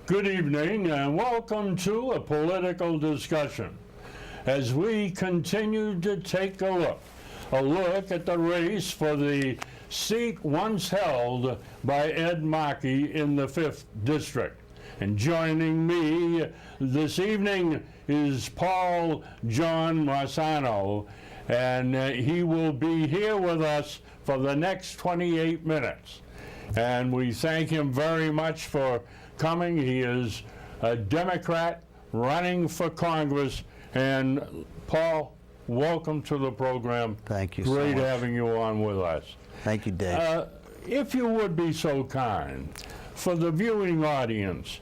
Good evening and welcome to a political discussion as we continue to take a look at the race for the seat once held by Ed Markey in the 5th District. And joining me this evening is PaulJohnMaisano, and he will be here with us for the next 28 minutes. And we thank him very much for coming. He is a Democrat running for Congress. And Paul, welcome to the program. Thank you so much. Great having you on with us. Thank you, Dave. If you would be so kind, for the viewing audience,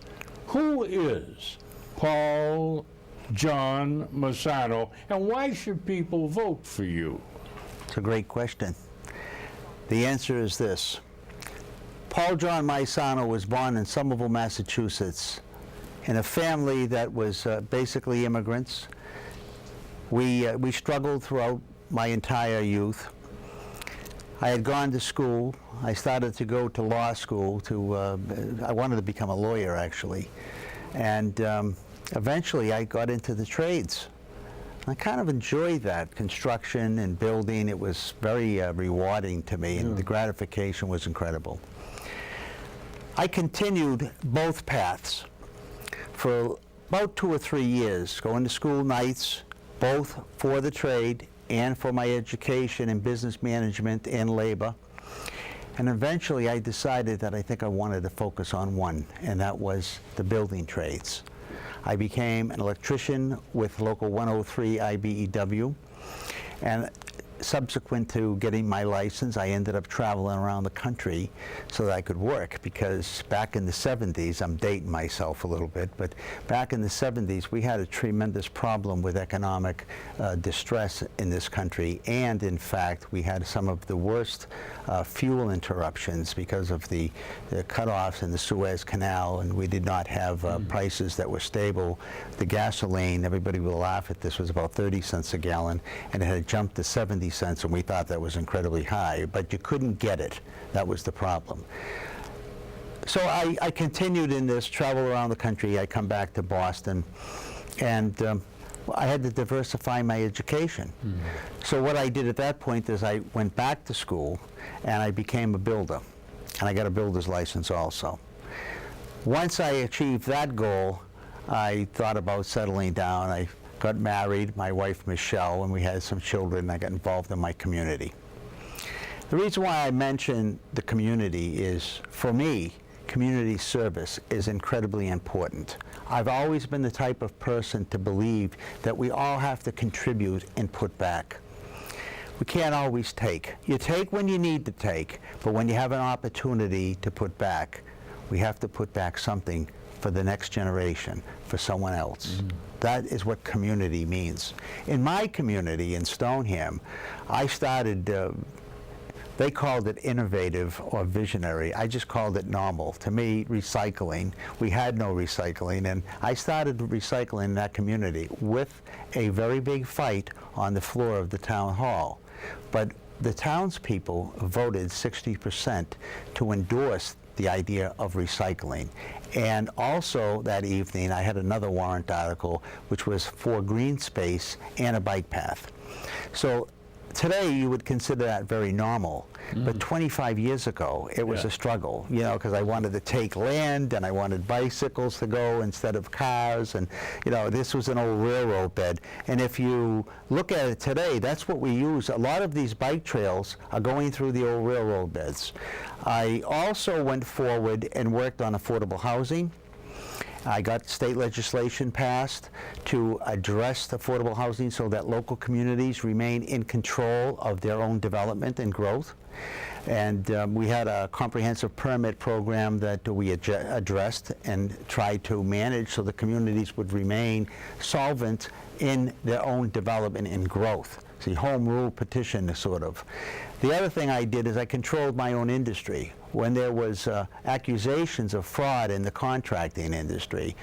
who is PaulJohnMaisano, and why should people vote for you? It's a great question. The answer is this. PaulJohnMaisano was born in Somerville, Massachusetts, in a family that was basically immigrants. We struggled throughout my entire youth. I had gone to school. I started to go to law school. I wanted to become a lawyer, actually. And eventually I got into the trades. I kind of enjoyed that, construction and building. It was very rewarding to me, and the gratification was incredible. I continued both paths for about 2 or 3 years, going to school nights, both for the trade and for my education in business management and labor. And eventually I decided that I think I wanted to focus on one, and that was the building trades. I became an electrician with Local 103 IBEW, and subsequent to getting my license, I ended up traveling around the country so that I could work, because back in the 70s, I'm dating myself a little bit, but back in the 70s, we had a tremendous problem with economic distress in this country, and in fact, we had some of the worst fuel interruptions because of the cutoffs in the Suez Canal, and we did not have prices that were stable. The gasoline, everybody will laugh at this, was about 30 cents a gallon, and it had jumped to 70 cents, and we thought that was incredibly high, but you couldn't get it. That was the problem. So I continued in this, travel around the country. I come back to Boston, and I had to diversify my education. So what I did at that point is I went back to school, and I became a builder, and I got a builder's license also. Once I achieved that goal, I thought about settling down. I got married, my wife Michelle, and we had some children. I got involved in my community. The reason why I mention the community is, for me, community service is incredibly important. I've always been the type of person to believe that we all have to contribute and put back. We can't always take. You take when you need to take, but when you have an opportunity to put back, we have to put back something for the next generation, for someone else. That is what community means. In my community in Stoneham, I started, they called it innovative or visionary. I just called it normal. To me, recycling, we had no recycling, and I started recycling in that community with a very big fight on the floor of the town hall. But the townspeople voted 60% to endorse the idea of recycling. And also that evening I had another warrant article which was for green space and a bike path. So today you would consider that very normal, but 25 years ago it was a struggle, you know, because I wanted to take land and I wanted bicycles to go instead of cars, and you know, this was an old railroad bed, and if you look at it today, that's what we use. A lot of these bike trails are going through the old railroad beds. I also went forward and worked on affordable housing. I got state legislation passed to address affordable housing so that local communities remain in control of their own development and growth. And we had a comprehensive permit program that we addressed and tried to manage so the communities would remain solvent in their own development and growth. See, home rule petition, sort of. The other thing I did is I controlled my own industry. When there was accusations of fraud in the contracting industry,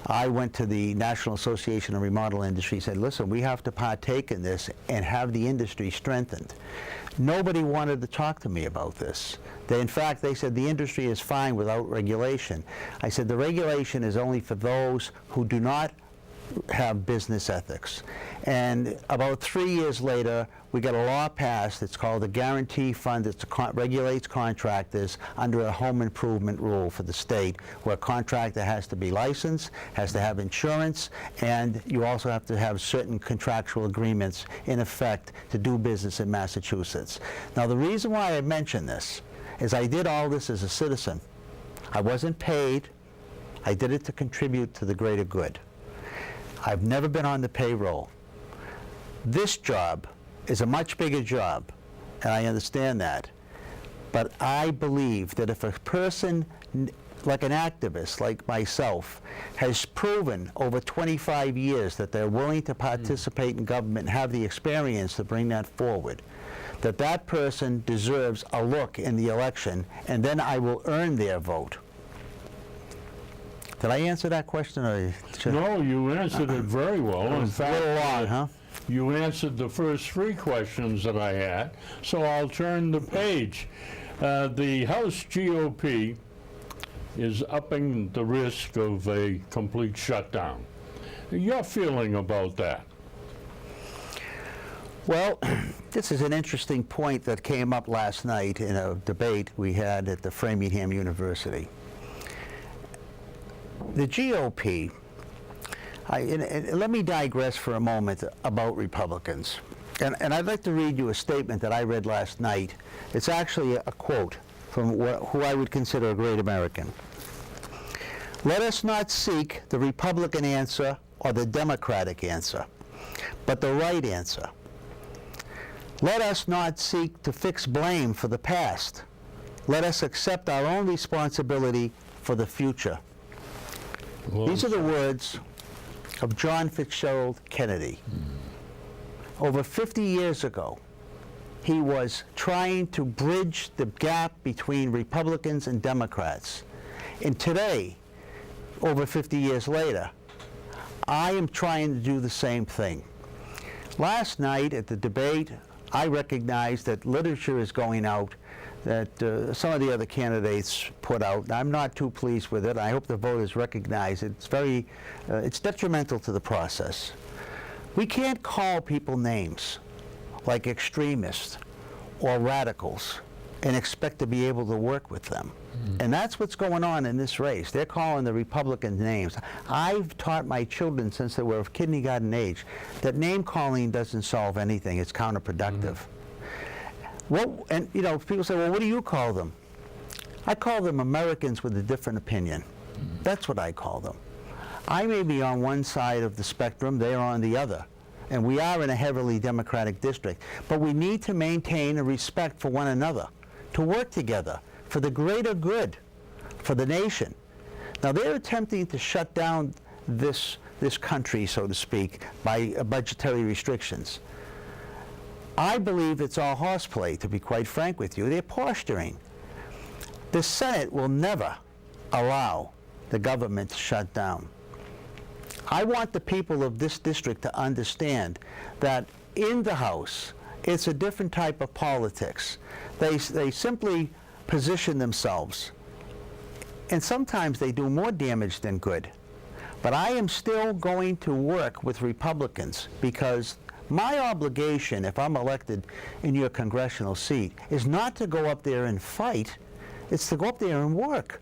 I went to the National Association of Remodel Industry and said, listen, we have to partake in this and have the industry strengthened. Nobody wanted to talk to me about this. In fact, they said the industry is fine without regulation. I said the regulation is only for those who do not have business ethics. And about 3 years later, we got a law passed. It's called the Guarantee Fund. It regulates contractors under a home improvement rule for the state, where a contractor has to be licensed, has to have insurance, and you also have to have certain contractual agreements in effect to do business in Massachusetts. Now, the reason why I mention this is I did all this as a citizen. I wasn't paid. I did it to contribute to the greater good. I've never been on the payroll. This job is a much bigger job, and I understand that. But I believe that if a person, like an activist like myself, has proven over 25 years that they're willing to participate in government and have the experience to bring that forward, that that person deserves a look in the election, and then I will earn their vote. Did I answer that question? Or No, you answered it very well. In fact, a little long, huh? you answered the first 3 questions that I had, so I'll turn the page. The House GOP is upping the risk of a complete shutdown. Your feeling about that? Well, this is an interesting point that came up last night in a debate we had at the Framingham University. The GOP, and let me digress for a moment about Republicans. And I'd like to read you a statement that I read last night. It's actually a quote from who I would consider a great American. Let us not seek the Republican answer or the Democratic answer, but the right answer. Let us not seek to fix blame for the past. Let us accept our own responsibility for the future. Well, These are the words of John Fitzgerald Kennedy. Over 50 years ago, he was trying to bridge the gap between Republicans and Democrats. And today, over 50 years later, I am trying to do the same thing. Last night at the debate, I recognized that literature is going out that some of the other candidates put out. I'm not too pleased with it. I hope the voters recognize it. It's detrimental to the process. We can't call people names like extremists or radicals and expect to be able to work with them. And that's what's going on in this race. They're calling the Republicans names. I've taught my children since they were of kindergarten age that name calling doesn't solve anything. It's counterproductive. And you know, people say, well, what do you call them? I call them Americans with a different opinion. That's what I call them. I may be on one side of the spectrum, they're on the other. And we are in a heavily Democratic district. But we need to maintain a respect for one another, to work together for the greater good, for the nation. Now, they're attempting to shut down this country, so to speak, by budgetary restrictions. I believe it's all horseplay, to be quite frank with you. They're posturing. The Senate will never allow the government to shut down. I want the people of this district to understand that in the House, it's a different type of politics. They simply position themselves, and sometimes they do more damage than good. But I am still going to work with Republicans because my obligation, if I'm elected in your congressional seat, is not to go up there and fight. It's to go up there and work.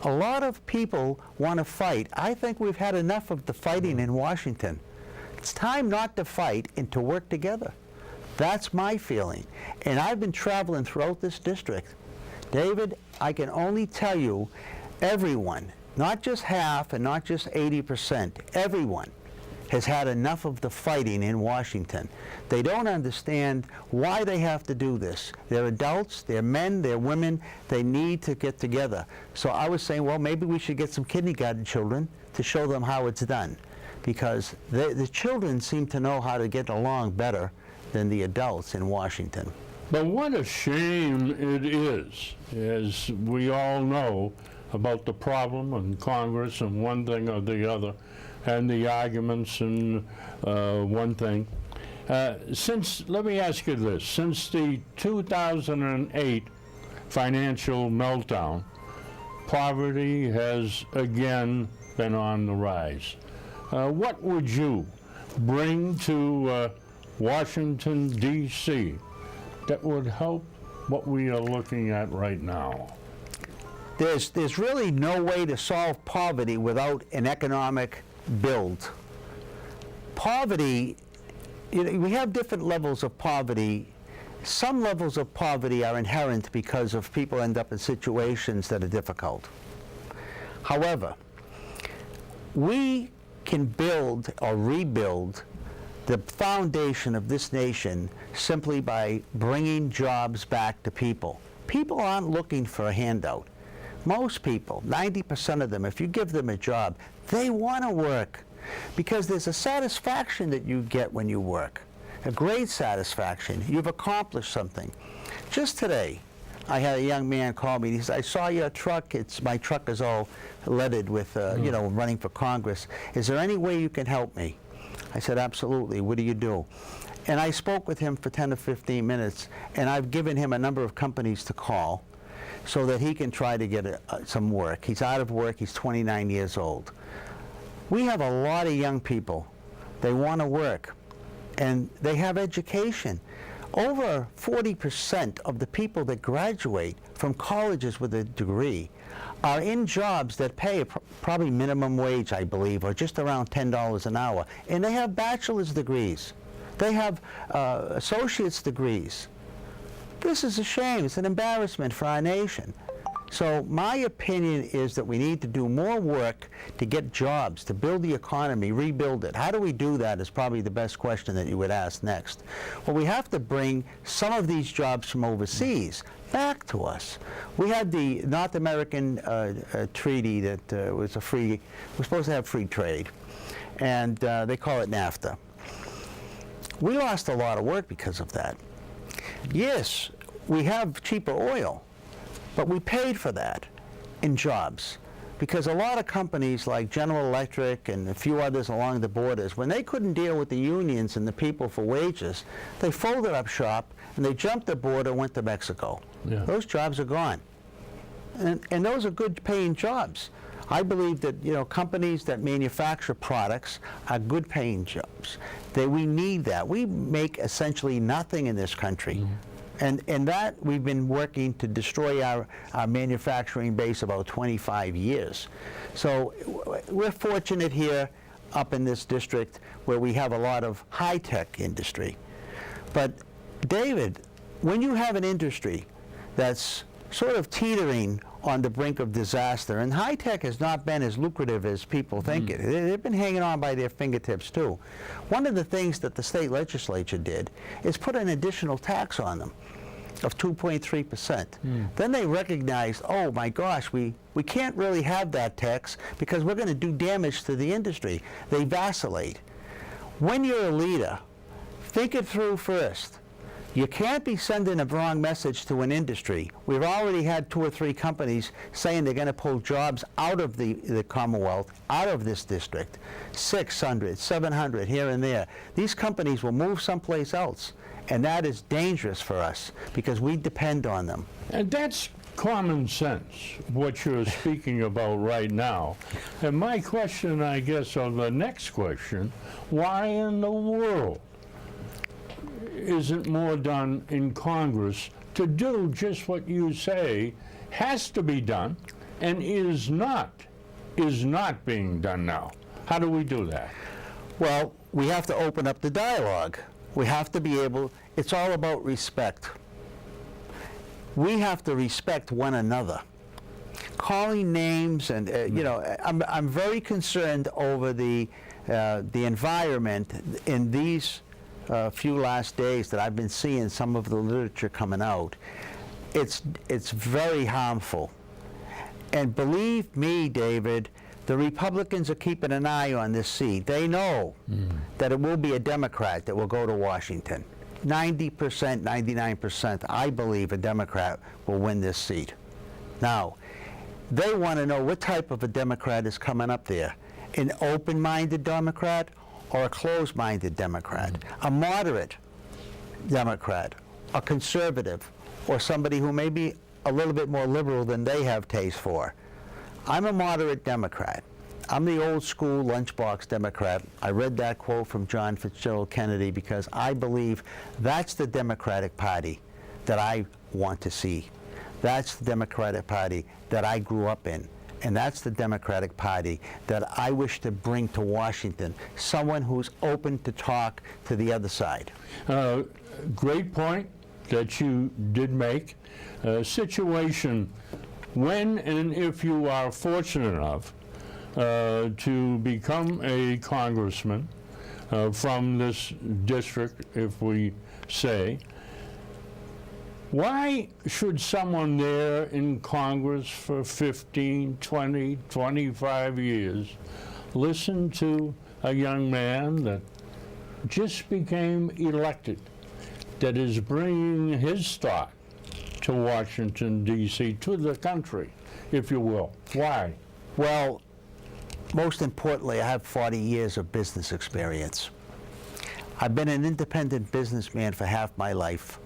A lot of people want to fight. I think we've had enough of the fighting in Washington. It's time not to fight and to work together. That's my feeling. And I've been traveling throughout this district. David, I can only tell you, everyone, not just half and not just 80%, everyone has had enough of the fighting in Washington. They don't understand why they have to do this. They're adults, they're men, they're women, they need to get together. So I was saying, well, maybe we should get some kindergarten children to show them how it's done, because the children seem to know how to get along better than the adults in Washington. But what a shame it is, as we all know, about the problem in Congress and one thing or the other, and the arguments and one thing. Let me ask you this, since the 2008 financial meltdown, poverty has again been on the rise. What would you bring to Washington, D.C. that would help what we are looking at right now? There's really no way to solve poverty without an economic build. Poverty, we have different levels of poverty. Some levels of poverty are inherent because of people end up in situations that are difficult. However, we can build or rebuild the foundation of this nation simply by bringing jobs back to people. People aren't looking for a handout. Most people, 90% of them, if you give them a job, they want to work because there's a satisfaction that you get when you work, a great satisfaction. You've accomplished something. Just today, I had a young man call me. He said, "I saw your truck. My truck is all leaded with, running for Congress. Is there any way you can help me?" I said, "Absolutely. What do you do?" And I spoke with him for 10 to 15 minutes, and I've given him a number of companies to call so that he can try to get some work. He's out of work. He's 29 years old. We have a lot of young people. They want to work, and they have education. Over 40% of the people that graduate from colleges with a degree are in jobs that pay probably minimum wage, I believe, or just around $10 an hour. And they have bachelor's degrees. They have associate's degrees. This is a shame. It's an embarrassment for our nation. So my opinion is that we need to do more work to get jobs, to build the economy, rebuild it. How do we do that is probably the best question that you would ask next. Well, we have to bring some of these jobs from overseas back to us. We had the North American treaty that was we're supposed to have free trade, and they call it NAFTA. We lost a lot of work because of that. Yes, we have cheaper oil, but we paid for that in jobs because a lot of companies like General Electric and a few others along the borders, when they couldn't deal with the unions and the people for wages, they folded up shop and they jumped the border and went to Mexico. Yeah. Those jobs are gone. And those are good paying jobs. I believe that companies that manufacture products are good paying jobs. We need that. We make essentially nothing in this country. Mm-hmm. And that we've been working to destroy our manufacturing base about 25 years. So we're fortunate here up in this district where we have a lot of high-tech industry. But David, when you have an industry that's sort of teetering on the brink of disaster, and high-tech has not been as lucrative as people think it. They've been hanging on by their fingertips too. One of the things that the state legislature did is put an additional tax on them of 2.3%. Then they recognized, oh my gosh, we can't really have that tax because we're going to do damage to the industry. They vacillate. When you're a leader, think it through first. You can't be sending a wrong message to an industry. We've already had 2 or 3 companies saying they're going to pull jobs out of the Commonwealth, out of this district. 600, 700 here and there. These companies will move someplace else, and that is dangerous for us because we depend on them. And that's common sense, what you're speaking about right now. And my question, I guess, or the next question, why in the world isn't more done in Congress to do just what you say has to be done and is not being done now? How do we do that? Well, we have to open up the dialogue. We have to be able, it's all about respect. We have to respect one another. Calling names and, I'm very concerned over the environment in these few last days that I've been seeing some of the literature coming out. It's very harmful. And believe me, David, the Republicans are keeping an eye on this seat. They know that it will be a Democrat that will go to Washington. 90%, 99%, I believe a Democrat will win this seat. Now, They want to know what type of a Democrat is coming up there. An open-minded Democrat or a closed-minded Democrat? A moderate Democrat, a conservative, or somebody who may be a little bit more liberal than they have taste for. I'm a moderate Democrat. I'm the old school lunchbox Democrat. I read that quote from John Fitzgerald Kennedy because I believe that's the Democratic Party that I want to see. That's the Democratic Party that I grew up in. And that's the Democratic Party that I wish to bring to Washington. Someone who's open to talk to the other side. Great point that you did make. Situation when and if you are fortunate enough to become a congressman from this district, if we say, why should someone there in Congress for 15, 20, 25 years listen to a young man that just became elected, that is bringing his thought to Washington, D.C., to the country, if you will? Why? Well, most importantly, I have 40 years of business experience. I've been an independent businessman for half my life.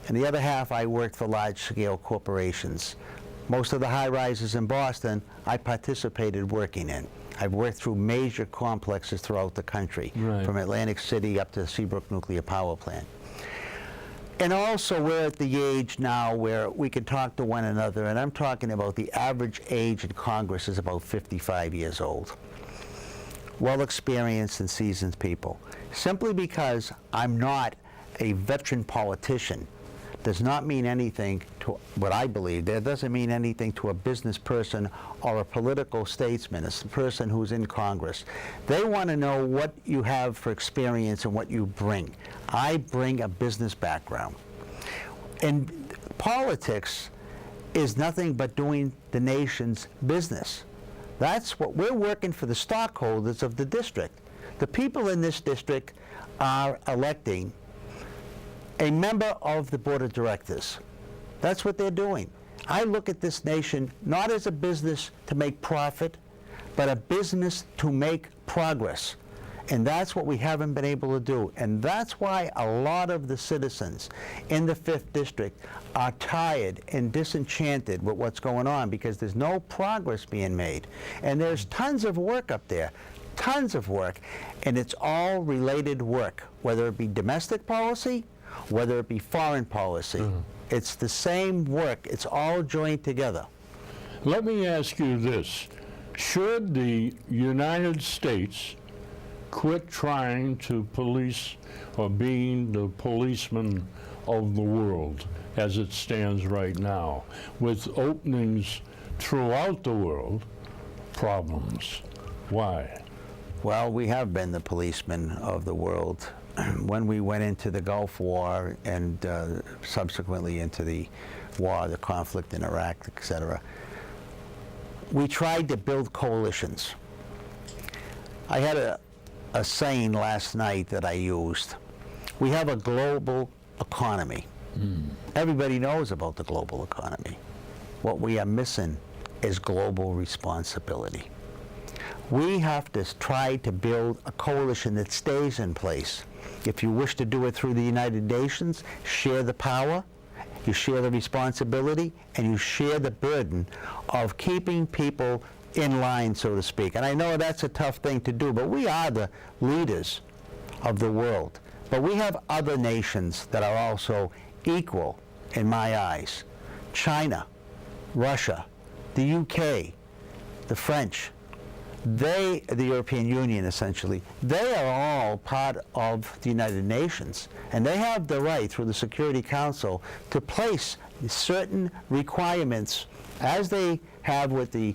And the other half, I worked for large-scale corporations. Most of the high-rises in Boston, I participated working in. I've worked through major complexes throughout the country, right, from Atlantic City up to Seabrook Nuclear Power Plant. And also, we're at the age now where we can talk to one another, and I'm talking about the average age in Congress is about 55 years old. Well-experienced and seasoned people. Simply because I'm not a veteran politician does not mean anything to what I believe. That doesn't mean anything to a business person or a political statesman, a person who's in Congress. They want to know what you have for experience and what you bring. I bring a business background. And politics is nothing but doing the nation's business. That's what we're working for, the stockholders of the district. The people in this district are electing a member of the board of directors. That's what they're doing. I look at this nation not as a business to make profit, but a business to make progress. And that's what we haven't been able to do. And that's why a lot of the citizens in the 5th District are tired and disenchanted with what's going on, because there's no progress being made. And there's tons of work up there, tons of work, and it's all related work, whether it be domestic policy, whether it be foreign policy. It's the same work. It's all joined together. Let me ask you this. Should the United States quit trying to police or being the policeman of the world as it stands right now, with openings throughout the world, problems? Why? Well, we have been the policemen of the world. When we went into the Gulf War and subsequently into the war, the conflict in Iraq, etc., we tried to build coalitions. I had a saying last night that I used. We have a global economy. Everybody knows about the global economy. What we are missing is global responsibility. We have to try to build a coalition that stays in place. If you wish to do it through the United Nations, share the power, you share the responsibility, and you share the burden of keeping people in line, so to speak. And I know that's a tough thing to do, but we are the leaders of the world. But we have other nations that are also equal in my eyes. China, Russia, the UK, the French, the European Union essentially, they are all part of the United Nations, and they have the right through the Security Council to place certain requirements, as they have with the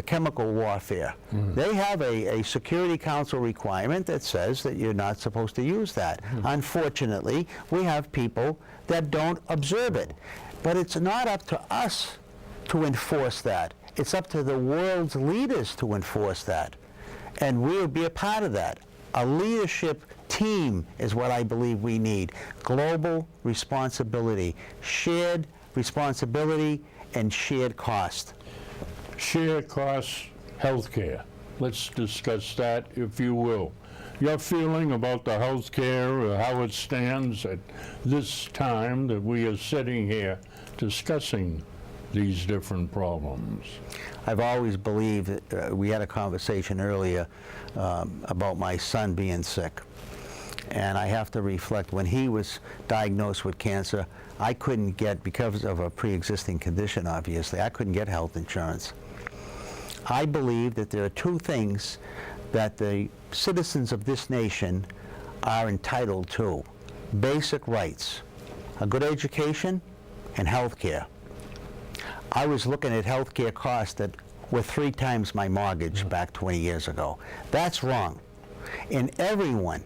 chemical warfare. They have a Security Council requirement that says that you're not supposed to use that. Unfortunately, we have people that don't observe it. But it's not up to us to enforce that. It's up to the world's leaders to enforce that. And we'll be a part of that. A leadership team is what I believe we need. Global responsibility, shared responsibility, and shared cost. Share costs, healthcare. Let's discuss that, if you will. Your feeling about the healthcare, how it stands at this time that we are sitting here discussing these different problems. I've always believed, we had a conversation earlier about my son being sick. And I have to reflect, when he was diagnosed with cancer, I couldn't get, because of a pre-existing condition obviously, I couldn't get health insurance. I believe that there are two things that the citizens of this nation are entitled to: basic rights, a good education, and health care. I was looking at health care costs that were 3 times my mortgage back 20 years ago. That's wrong. And everyone,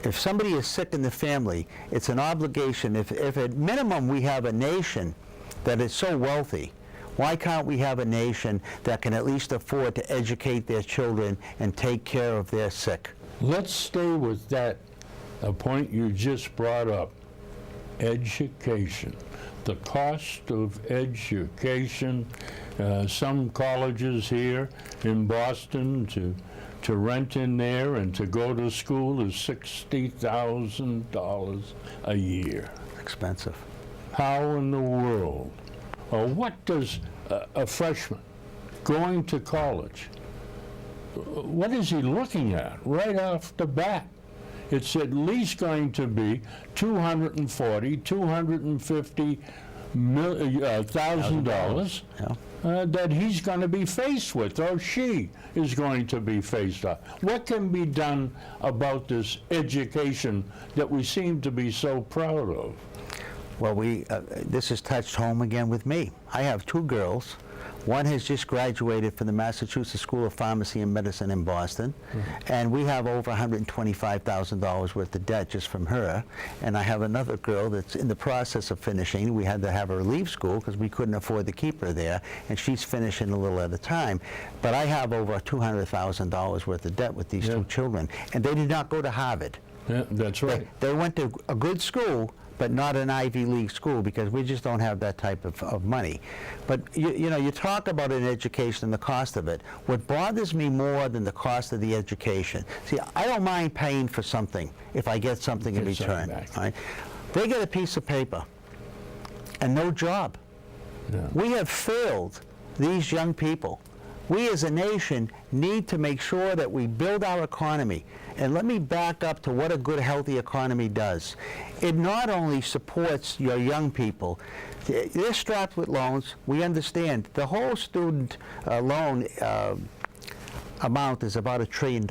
if somebody is sick in the family, it's an obligation. If at minimum we have a nation that is so wealthy, why can't we have a nation that can at least afford to educate their children and take care of their sick? Let's stay with that, a point you just brought up, education. The cost of education, some colleges here in Boston to rent in there and to go to school is $60,000 a year. Expensive. How in the world, or what does a freshman going to college, what is he looking at right off the bat? It's at least going to be $250,000 that he's going to be faced with, or she is going to be faced with. What can be done about this education that we seem to be so proud of? Well, this has touched home again with me. I have 2 girls. One has just graduated from the Massachusetts School of Pharmacy and Medicine in Boston, and we have over $125,000 worth of debt just from her. And I have another girl that's in the process of finishing. We had to have her leave school because we couldn't afford to keep her there, and she's finishing a little at a time. But I have over $200,000 worth of debt with these 2 children, and they did not go to Harvard. Yeah, that's right. They went to a good school, but not an Ivy League school, because we just don't have that type of money. But you know, you talk about an education and the cost of it. What bothers me more than the cost of the education, see, I don't mind paying for something if I get something in return. Right? They get a piece of paper and no job. Yeah. We have failed these young people. We as a nation need to make sure that we build our economy. And let me back up to what a good, healthy economy does. It not only supports your young people, they're strapped with loans. We understand the whole student loan amount is about $1 trillion.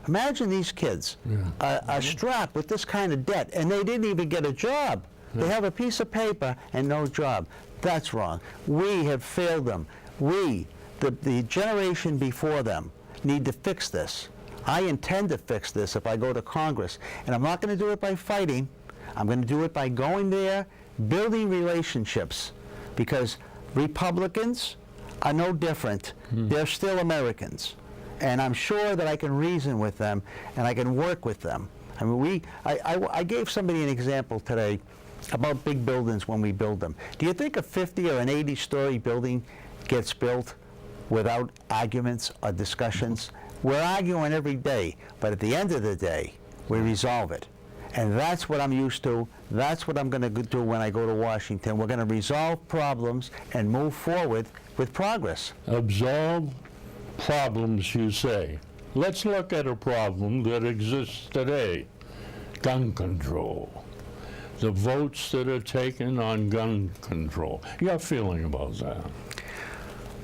Imagine these kids are strapped with this kind of debt, and they didn't even get a job. They have a piece of paper and no job. That's wrong. We have failed them. We, the generation before them, need to fix this. I intend to fix this if I go to Congress, and I'm not going to do it by fighting. I'm going to do it by going there, building relationships, because Republicans are no different. They're still Americans, and I'm sure that I can reason with them and I can work with them. I mean, I gave somebody an example today about big buildings when we build them. Do you think a 50 or an 80-story building gets built without arguments or discussions? We're arguing every day, but at the end of the day, we resolve it. And that's what I'm used to. That's what I'm going to do when I go to Washington. We're going to resolve problems and move forward with progress. Absolve problems, you say. Let's look at a problem that exists today: gun control. The votes that are taken on gun control. Your feeling about that?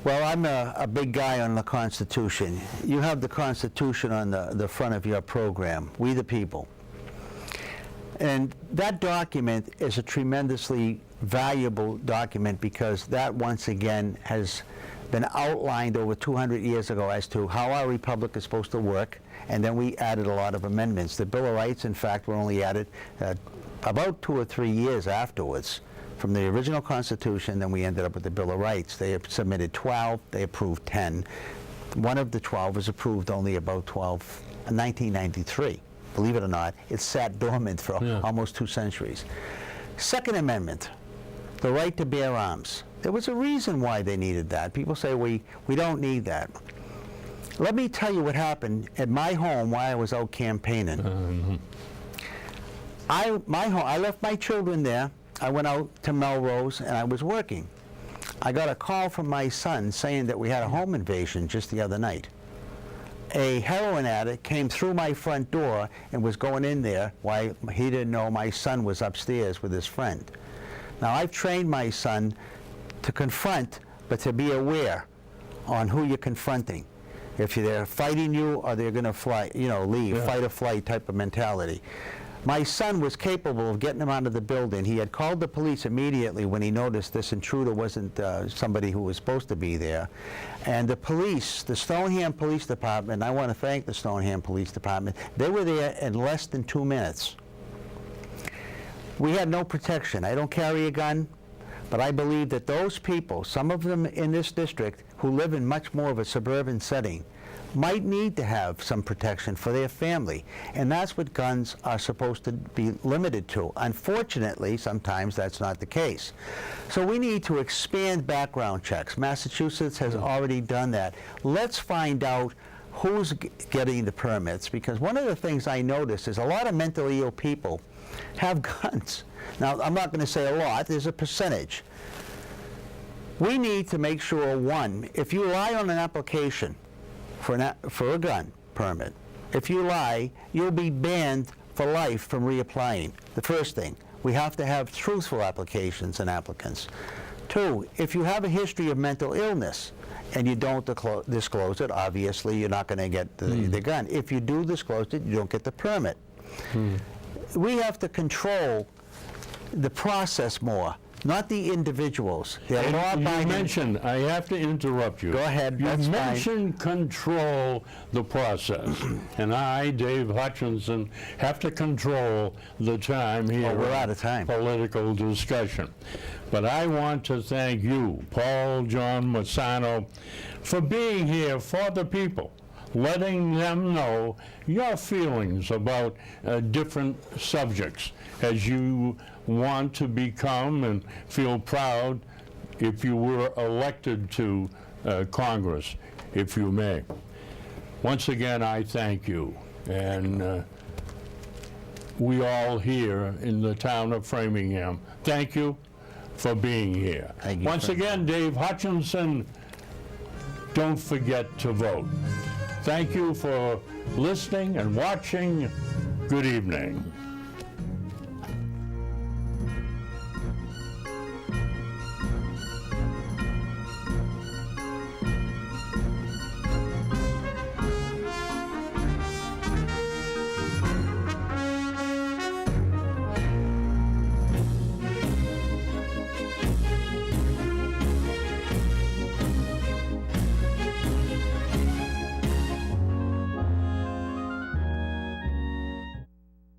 Well, I'm a big guy on the Constitution. You have the Constitution on the front of your program, We the People. And that document is a tremendously valuable document, because that, once again, has been outlined over 200 years ago as to how our republic is supposed to work, and then we added a lot of amendments. The Bill of Rights, in fact, were only added about 2 or 3 years afterwards from the original Constitution. Then we ended up with the Bill of Rights. They have submitted 12, they approved 10. One of the 12 was approved only about 1993. Believe it or not, it sat dormant for almost 2 centuries. Second Amendment, the right to bear arms. There was a reason why they needed that. People say we don't need that. Let me tell you what happened at my home while I was out campaigning. I left my children there. I went out to Melrose and I was working. I got a call from my son saying that we had a home invasion just the other night. A heroin addict came through my front door and was going in there while he didn't know my son was upstairs with his friend. Now, I've trained my son to confront, but to be aware on who you're confronting. If they're fighting you or they're going to fly, leave, fight or flight type of mentality. My son was capable of getting him out of the building. He had called the police immediately when he noticed this intruder wasn't somebody who was supposed to be there. And the police, the Stoneham Police Department, I want to thank the Stoneham Police Department, they were there in less than 2 minutes. We had no protection. I don't carry a gun, but I believe that those people, some of them in this district, who live in much more of a suburban setting, might need to have some protection for their family. And that's what guns are supposed to be limited to. Unfortunately, sometimes that's not the case. So we need to expand background checks. Massachusetts has already done that. Let's find out who's getting the permits, because one of the things I noticed is a lot of mentally ill people have guns. Now, I'm not going to say a lot, there's a percentage. We need to make sure, one, if you lie on an application for a gun permit, if you lie, you'll be banned for life from reapplying. The first thing, we have to have truthful applications and applicants. Two, if you have a history of mental illness and you don't disclose it, obviously you're not going to get the gun. If you do disclose it, you don't get the permit. We have to control the process more, not the individuals. You mentioned, I have to interrupt you. Go ahead, You that's fine. mentioned control the process, and I, Dave Hutchinson, have to control the time here. Oh, we're out of time. Political discussion. But I want to thank you, PaulJohnMaisano, for being here for the people, letting them know your feelings about different subjects as you want to become and feel proud if you were elected to Congress, if you may. Once again, I thank you. And we all here in the town of Framingham, thank you for being here. Thank you. Once again, Dave Hutchinson, don't forget to vote. Thank you for listening and watching. Good evening.